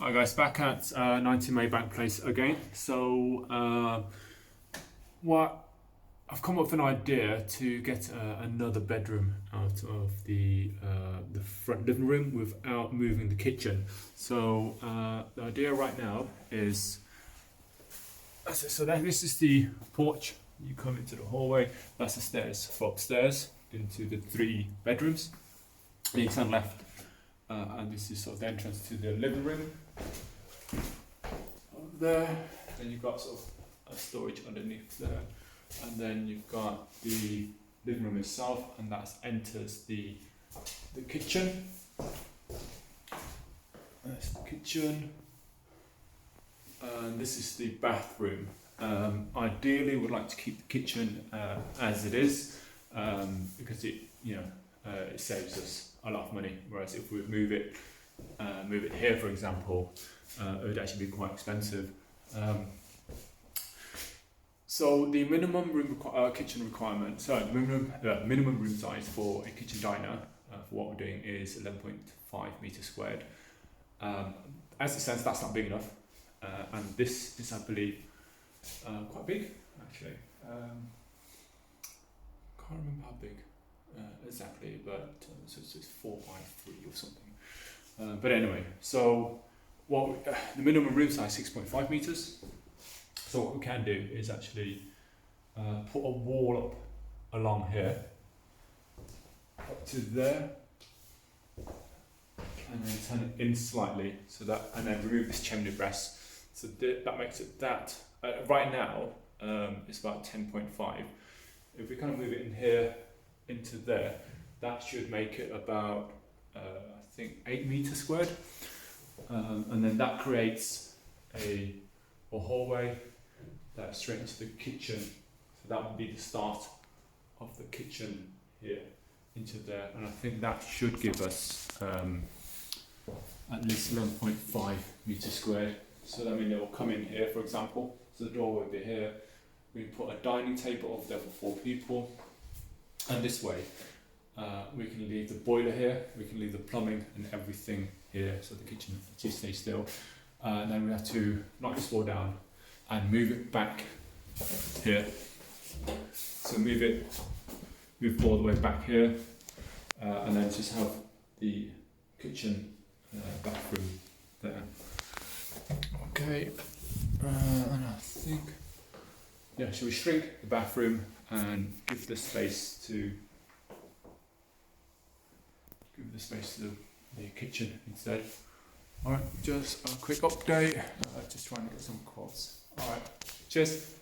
Hi guys, back at 90 Maybank Place again. So what I've come up with an idea to get another bedroom out of the front living room without moving the kitchen. So the idea right now is, this is the porch. You come into the hallway. That's the stairs for upstairs into the 3 bedrooms. And you turn left, and this is sort of the entrance to the living room. Over there, then you've got sort of a storage underneath there, and then you've got the living room itself, and that enters the kitchen. That's the kitchen, and this is the bathroom. Ideally, we'd like to keep the kitchen as it is, because it it saves us a lot of money. Whereas if we move it here, for example, it would actually be quite expensive. So the minimum kitchen requirement, the minimum room size for a kitchen diner for what we're doing is 11.5 meters squared. As it stands, that's not big enough, and this is, I believe, quite big actually. Can't remember how big exactly, but so it's 4 by 3 or something. But anyway, so the minimum room size is 6.5 meters. So what we can do is actually put a wall up along here, up to there, and then turn it in slightly, so that, and then remove this chimney breast. So that makes it that. Right now, it's about 10.5. If we kind of move it in here into there, that should make it about I think 8 meters squared, and then that creates a hallway that's straight into the kitchen. So that would be the start of the kitchen here into there, and I think that should give us at least 11.5 meters squared. So that means it will come in here, for example. So the door will be here. We put a dining table over there for 4 people, and this way we can leave the boiler here, we can leave the plumbing and everything here, so the kitchen just stays still. And then we have to knock this wall down and move it back here. So move all the way back here, and then just have the kitchen bathroom there. Okay, and I think, yeah, shall we shrink the bathroom and give the space to the kitchen instead? Alright, just a quick update, just trying to get some quotes. Alright, cheers.